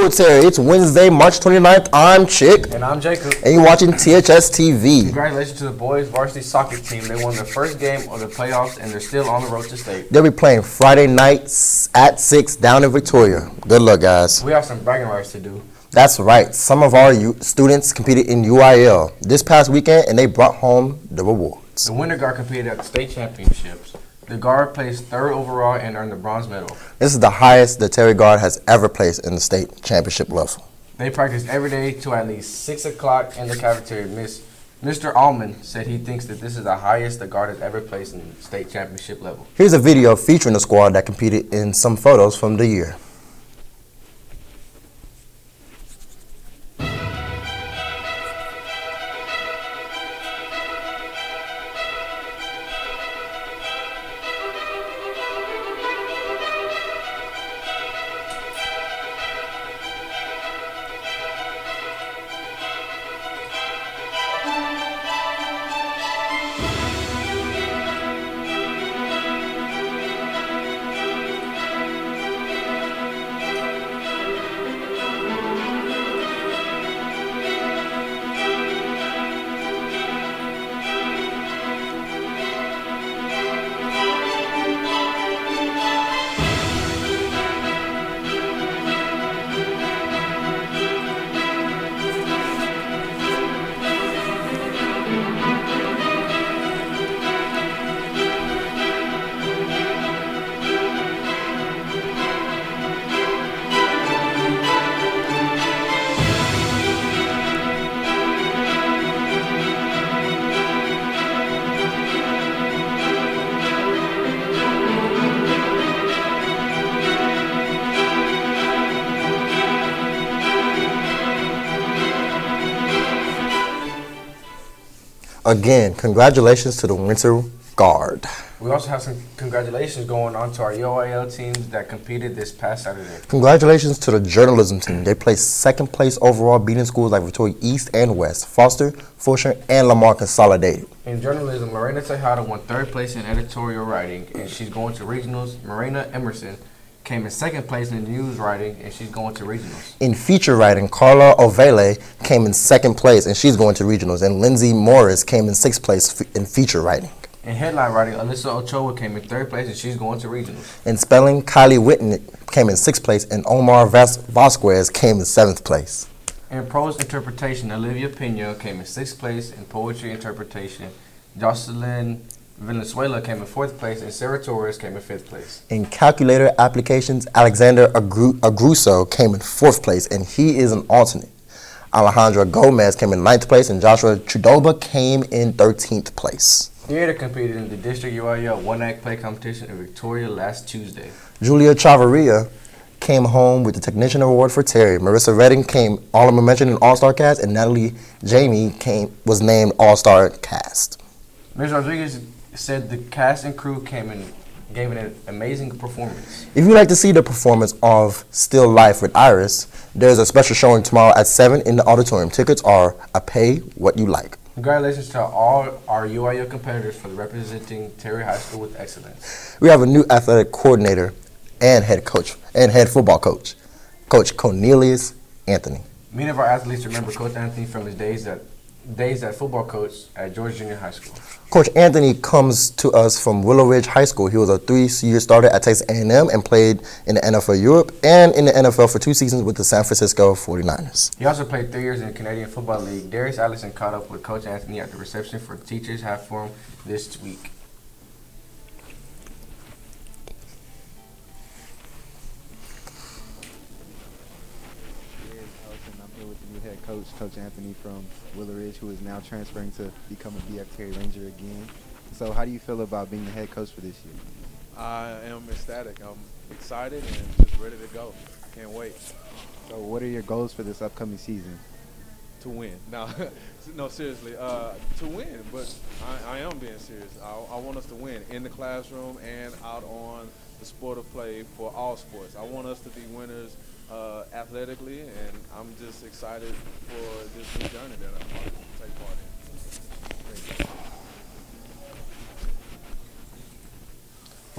Terry. It's Wednesday, March 29th. I'm Chic. And I'm Jacob. And you're watching THS TV. Congratulations to the boys varsity soccer team. They won their first game of the playoffs, and they're still on the road to state. They'll be playing Friday nights at 6 down in Victoria. Good luck, guys. We have some bragging rights to do. That's right. Some of our students competed in UIL this past weekend, and they brought home the rewards. The winter guard competed at the state championships. The guard placed third overall and earned the bronze medal. This is the highest the Terry guard has ever placed in the state championship level. They practice every day till at least 6 o'clock in the cafeteria. Mr. Allman said he thinks that this is the highest the guard has ever placed in the state championship level. Here's a video featuring the squad that competed in some photos from the year. Again, congratulations to the Winter Guard. We also have some congratulations going on to our UIL teams that competed this past Saturday. Congratulations to the journalism team. They placed second place overall, beating schools like Victoria East and West, Foster, Fulshire, and Lamar Consolidated. In journalism, Lorena Tejada won third place in editorial writing, and she's going to regionals. Marina Emerson came in second place in news writing, and she's going to regionals. In feature writing, Carla Ovele came in second place, and she's going to regionals. And Lindsay Morris came in sixth place in feature writing. In headline writing, Alyssa Ochoa came in third place, and she's going to regionals. In spelling, Kylie Whitten came in sixth place, and Omar Vasquez came in seventh place. In prose interpretation, Olivia Pena came in sixth place. In poetry interpretation, Jocelyn Venezuela came in fourth place, and Sarah Torres came in fifth place. In calculator applications, Alexander Agruso came in fourth place, and he is an alternate. Alejandra Gomez came in ninth place, and Joshua Trudoba came in 13th place. Theater competed in the District UIL one-act play competition in Victoria last Tuesday. Julia Chavarria came home with the Technician Award for Terry. Marissa Redding came honorable mention in All-Star Cast, and Natalie Jamie was named All-Star Cast. Ms. Rodriguez said the cast and crew gave an amazing performance. If you'd like to see the performance of Still Life with Iris, there's a special showing tomorrow at 7 in the auditorium. Tickets are a pay what you like. Congratulations to all our UIL competitors for representing Terry High School with excellence. We have a new athletic coordinator and head football coach, Coach Cornelius Anthony. Many of our athletes remember Coach Anthony from his days at football coach at George Junior High School. Coach Anthony comes to us from Willow Ridge High School. He was a 3-year starter at Texas A&M and played in the NFL Europe and in the NFL for 2 seasons with the San Francisco 49ers. He also played 3 years in the Canadian Football League. Darius Allison caught up with Coach Anthony at the reception for Teachers Half Forum this week. I'm here with the new head coach, Coach Anthony from Willow Ridge, who is now transferring to become a BF Terry Ranger again. So how do you feel about being the head coach for this year? I am ecstatic. I'm excited and just ready to go. Can't wait. So what are your goals for this upcoming season? To win. No, seriously, to win. But I am being serious. I want us to win in the classroom and out on the sport of play for all sports. I want us to be winners athletically, and I'm just excited for this new journey that I'm going to take part in.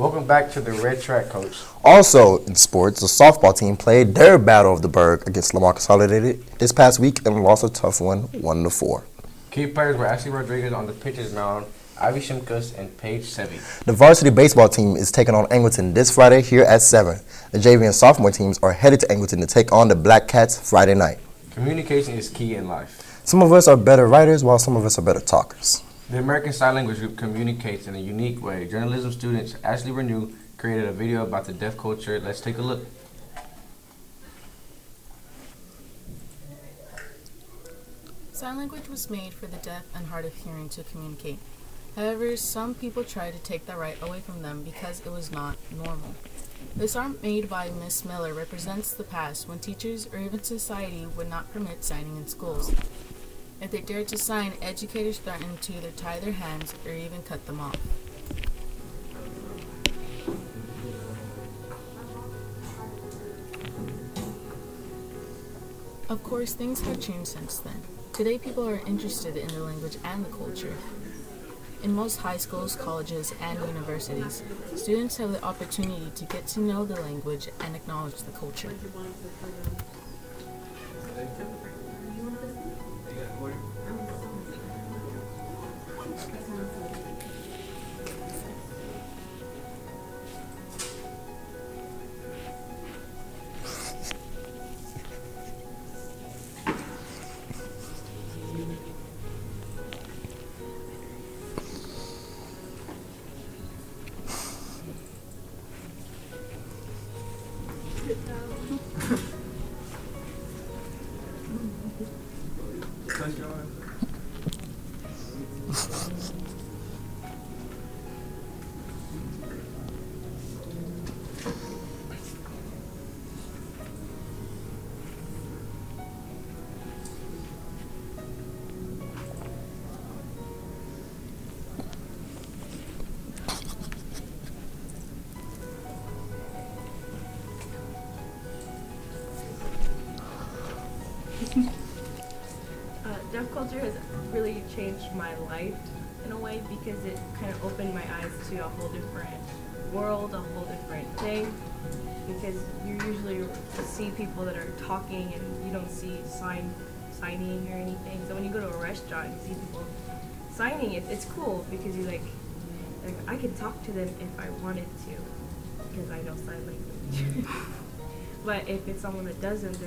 Welcome back to the Red Track, Coach. Also in sports, the softball team played their Battle of the Berg against Lamar Consolidated this past week and lost a tough one, 1-4. Key players were Ashley Rodriguez on the pitcher's mound, Ivy Shimkus, and Paige Sevi. The varsity baseball team is taking on Angleton this Friday here at 7. The JV and sophomore teams are headed to Angleton to take on the Black Cats Friday night. Communication is key in life. Some of us are better writers while some of us are better talkers. The American Sign Language Group communicates in a unique way. Journalism students Ashley Renew created a video about the deaf culture. Let's take a look. Sign language was made for the deaf and hard of hearing to communicate. However, some people tried to take that right away from them because it was not normal. This art made by Miss Miller represents the past when teachers or even society would not permit signing in schools. If they dared to sign, educators threatened to either tie their hands or even cut them off. Of course, things have changed since then. Today, people are interested in the language and the culture. In most high schools, colleges, and universities, students have the opportunity to get to know the language and acknowledge the culture. Deaf culture has really changed my life in a way because it kind of opened my eyes to a whole different world, a whole different thing. Because you usually see people that are talking and you don't see signing or anything. So when you go to a restaurant, you see people signing. It's cool because you like I could talk to them if I wanted to because I know sign language. But if it's someone that doesn't,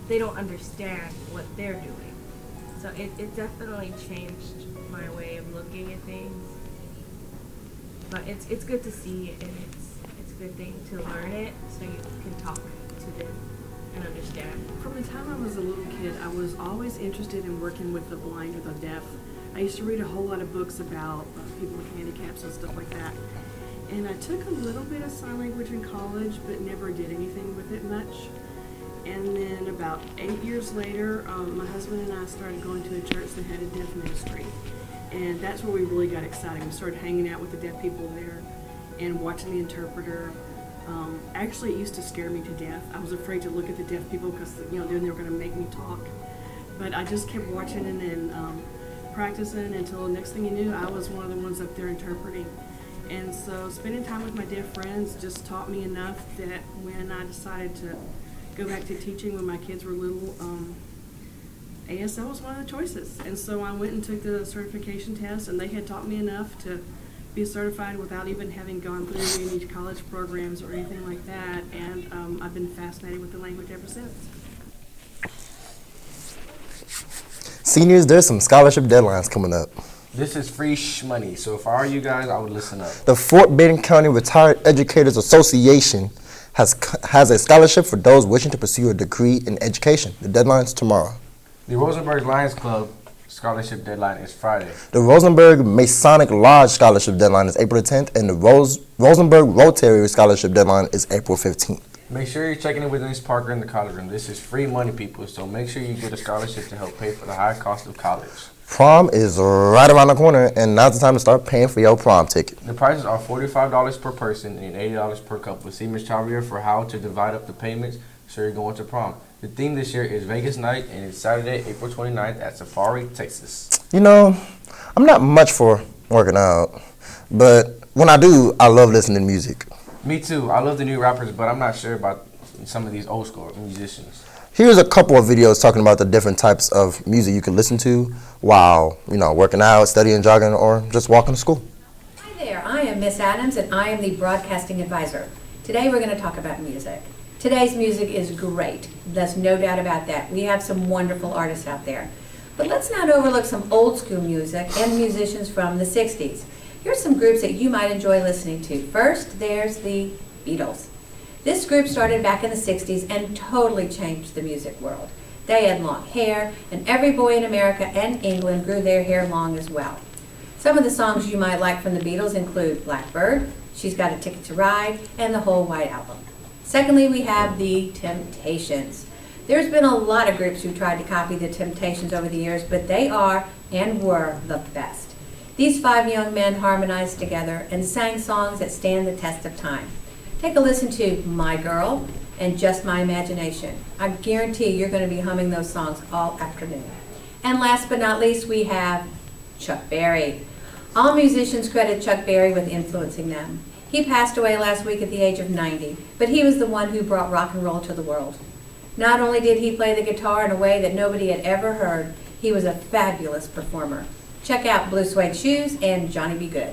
they don't understand what they're doing. So it definitely changed my way of looking at things. But it's good to see it, and it's a good thing to learn it so you can talk to them and understand. From the time I was a little kid, I was always interested in working with the blind or the deaf. I used to read a whole lot of books about people with handicaps and stuff like that. And I took a little bit of sign language in college, but never did anything with it much. And then about 8 years later, my husband and I started going to a church that had a deaf ministry. And that's where we really got excited. We started hanging out with the deaf people there and watching the interpreter. Actually, it used to scare me to death. I was afraid to look at the deaf people because, then they were going to make me talk. But I just kept watching and practicing until the next thing you knew, I was one of the ones up there interpreting. And so spending time with my deaf friends just taught me enough that when I decided to go back to teaching when my kids were little, ASL was one of the choices. And so I went and took the certification test, and they had taught me enough to be certified without even having gone through any college programs or anything like that. And I've been fascinated with the language ever since. Seniors, there's some scholarship deadlines coming up. This is free money, so if I were you guys, I would listen up. The Fort Benning County Retired Educators Association has a scholarship for those wishing to pursue a degree in education. The deadline's tomorrow. The Rosenberg Lions Club scholarship deadline is Friday. The Rosenberg Masonic Lodge scholarship deadline is April 10th, and the Rosenberg Rotary scholarship deadline is April 15th. Make sure you're checking in with Ms. Parker in the college room. This is free money, people, so make sure you get a scholarship to help pay for the high cost of college. Prom is right around the corner, and now's the time to start paying for your prom ticket. The prices are $45 per person and $80 per couple. See Ms. Chavrier for how to divide up the payments so you're going to prom. The theme this year is Vegas Night, and it's Saturday, April 29th at Safari, Texas. I'm not much for working out, but when I do, I love listening to music. Me too. I love the new rappers, but I'm not sure about some of these old school musicians. Here's a couple of videos talking about the different types of music you can listen to while, working out, studying, jogging, or just walking to school. Hi there, I am Miss Adams and I am the broadcasting advisor. Today we're going to talk about music. Today's music is great. There's no doubt about that. We have some wonderful artists out there. But let's not overlook some old school music and musicians from the 60s. Here's some groups that you might enjoy listening to. First, there's the Beatles. This group started back in the 60s and totally changed the music world. They had long hair, and every boy in America and England grew their hair long as well. Some of the songs you might like from the Beatles include Blackbird, She's Got a Ticket to Ride, and the whole White Album. Secondly, we have the Temptations. There's been a lot of groups who tried to copy the Temptations over the years, but they are and were the best. These 5 young men harmonized together and sang songs that stand the test of time. Take a listen to My Girl and Just My Imagination. I guarantee you're going to be humming those songs all afternoon. And last but not least, we have Chuck Berry. All musicians credit Chuck Berry with influencing them. He passed away last week at the age of 90, but he was the one who brought rock and roll to the world. Not only did he play the guitar in a way that nobody had ever heard, he was a fabulous performer. Check out Blue Suede Shoes and Johnny B. Good.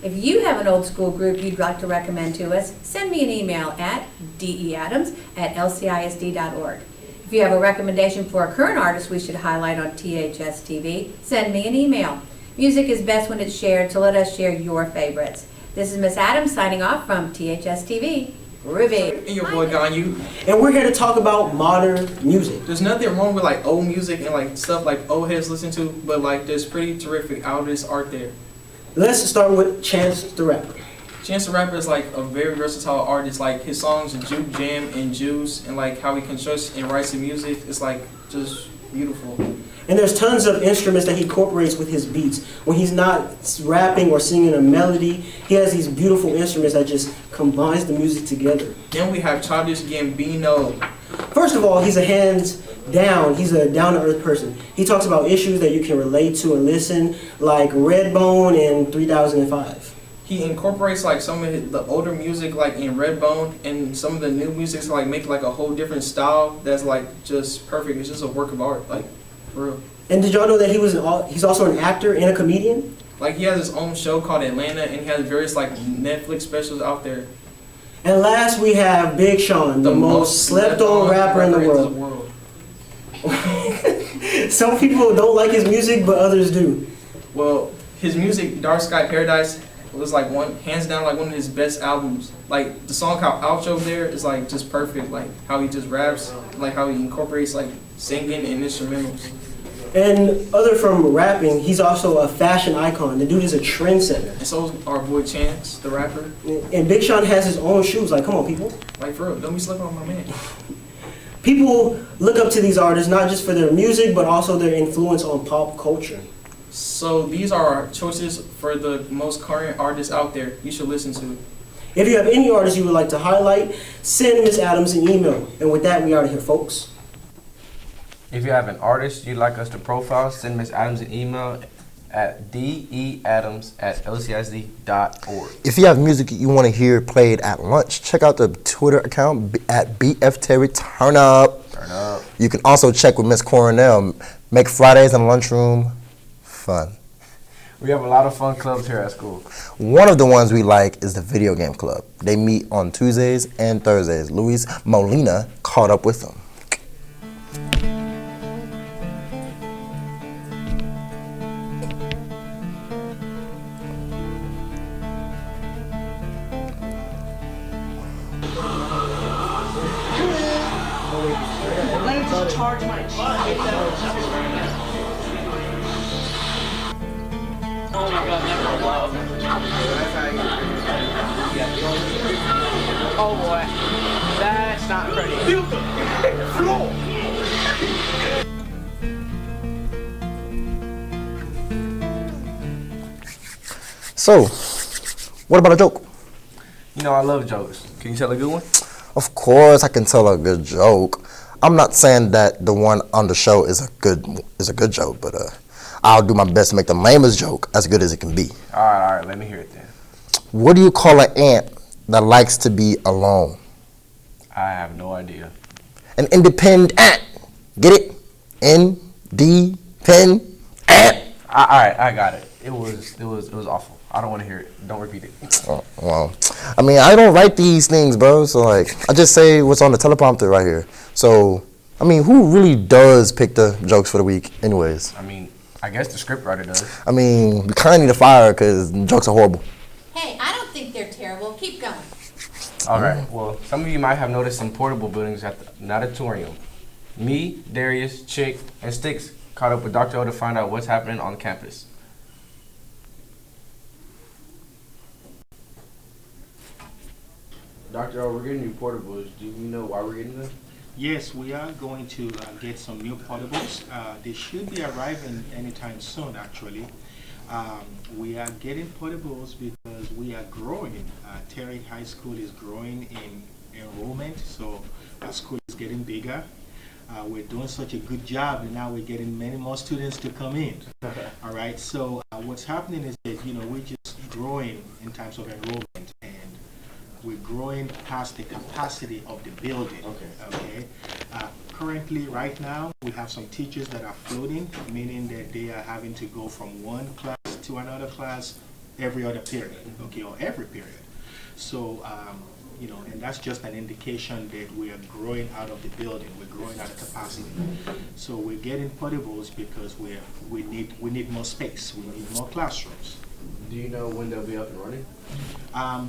If you have an old school group you'd like to recommend to us, send me an email at deadams@lcisd.org. If you have a recommendation for a current artist we should highlight on THS TV, send me an email. Music is best when it's shared, so let us share your favorites. This is Miss Adams signing off from THS TV. Ruby. And your boy Ganyu. And we're here to talk about modern music. There's nothing wrong with like old music and like stuff like old heads listen to, but like there's pretty terrific artists out there. Let's start with Chance the Rapper. Chance the Rapper is like a very versatile artist. Like his songs Juke Jam and Juice and like how he constructs and writes the music is like just beautiful. And there's tons of instruments that he incorporates with his beats. When he's not rapping or singing a melody, he has these beautiful instruments that just combines the music together. Then we have Childish Gambino. First of all, he's a down-to-earth person. He talks about issues that you can relate to and listen, like Redbone and 3005. He incorporates like some of the older music like in Redbone and some of the new music to like make like a whole different style that's like just perfect. It's just a work of art, like for real. And did y'all know that he's also an actor and a comedian? Like he has his own show called Atlanta and he has various like Netflix specials out there. And last we have Big Sean, the most slept-on rapper in the world. Some people don't like his music, but others do. Well, his music, Dark Sky Paradise, was like hands down like one of his best albums. Like the song called Outro there is like just perfect. Like how he just raps, like how he incorporates like singing and instrumentals. And other from rapping, he's also a fashion icon. The dude is a trendsetter. And so is our boy Chance, the rapper. And Big Sean has his own shoes. Like, come on, people. Like for real, don't be sleeping on my man. People look up to these artists not just for their music, but also their influence on pop culture. So these are our choices for the most current artists out there you should listen to. If you have any artists you would like to highlight, send Miss Adams an email. And with that, we are out of here, folks. If you have an artist you'd like us to profile, send Miss Adams an email at deadams@lcisd.org. If you have music you want to hear played at lunch, check out the Twitter account at BF Terry Turn Up. Turn up. You can also check with Miss Coronel. Make Fridays in the lunchroom fun. We have a lot of fun clubs here at school. One of the ones we like is the video game club. They meet on Tuesdays and Thursdays. Luis Molina caught up with them. Let me just charge my Oh my god, never blow. Oh boy. That's not pretty. So, what about a joke? You know I love jokes. Can you tell a good one? Of course I can tell a good joke. I'm not saying that the one on the show is a good joke, but I'll do my best to make the lamest joke as good as it can be. All right, let me hear it then. What do you call an ant that likes to be alone? I have no idea. An independent ant. Get it? Independent ant. All right, I got it. It was awful. I don't want to hear it. Don't repeat it. Oh, well, I mean, I don't write these things, bro. So, like, I just say what's on the teleprompter right here. So, I mean, who really does pick the jokes for the week anyways? I mean, I guess the scriptwriter does. I mean, we kind of need to fire her because jokes are horrible. Hey, I don't think they're terrible. Keep going. All right. Well, some of you might have noticed some portable buildings at the auditorium. Me, Darius, Chic, and Sticks caught up with Dr. O to find out what's happening on campus. Dr. O, we're getting new portables. Do you know why we're getting them? Yes, we are going to get some new portables. They should be arriving anytime soon, actually. We are getting portables because we are growing. Terry High School is growing in enrollment, so our school is getting bigger. We're doing such a good job, and now we're getting many more students to come in. All right, so what's happening is that, you know, we're just growing in terms of enrollment, and we're growing past the capacity of the building. Okay. Currently, right now, we have some teachers that are floating, meaning that they are having to go from one class to another class every other period, okay, or every period. So, you know, and that's just an indication that we are growing out of the building. We're growing out of capacity. So we're getting portables because we need more space. We need more classrooms. Do you know when they'll be up and running?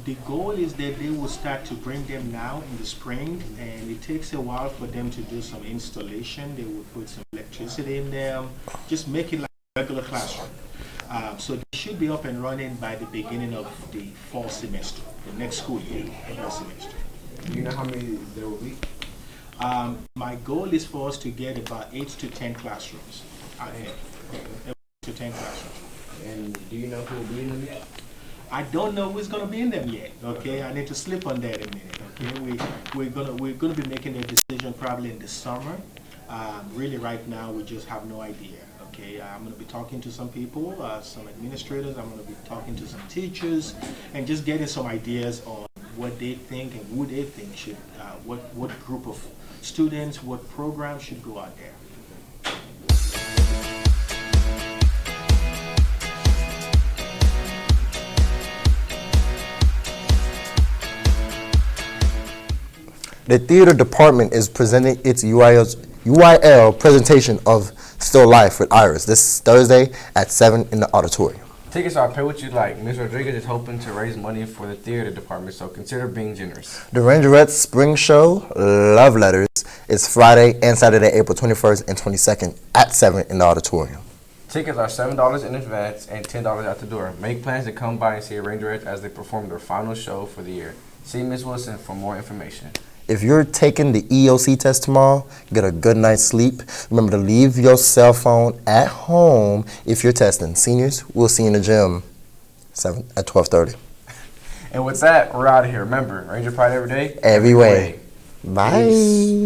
The goal is that they will start to bring them now in the spring, and it takes a while for them to do some installation. They will put some electricity in them, just make it like a regular classroom. So they should be up and running by the beginning of the fall semester, the next school year, fall semester. Do you know how many there will be? My goal is for us to get about 8 to 10 classrooms. 8 to 10 classrooms. And do you know who will be in them yet? I don't know who's going to be in them yet. Okay, I need to sleep on that a minute. Okay, we're gonna be making a decision probably in the summer. Really, right now we just have no idea. Okay, I'm going to be talking to some people, some administrators. I'm going to be talking to some teachers, and just getting some ideas on what they think and who they think should, what group of students, what program should go out there. The theater department is presenting its UIL presentation of Still Life with Iris this Thursday at 7 in the auditorium. Tickets are pay what you like. Ms. Rodriguez is hoping to raise money for the theater department, so consider being generous. The Rangerettes Spring Show, Love Letters, is Friday and Saturday, April 21st and 22nd at 7 in the auditorium. Tickets are $7 in advance and $10 at the door. Make plans to come by and see Rangerettes as they perform their final show for the year. See Ms. Wilson for more information. If you're taking the EOC test tomorrow, get a good night's sleep. Remember to leave your cell phone at home if you're testing. Seniors, we'll see you in the gym at 12:30. And with that, we're out of here. Remember, Ranger Pride every day. Every way. Bye. Peace.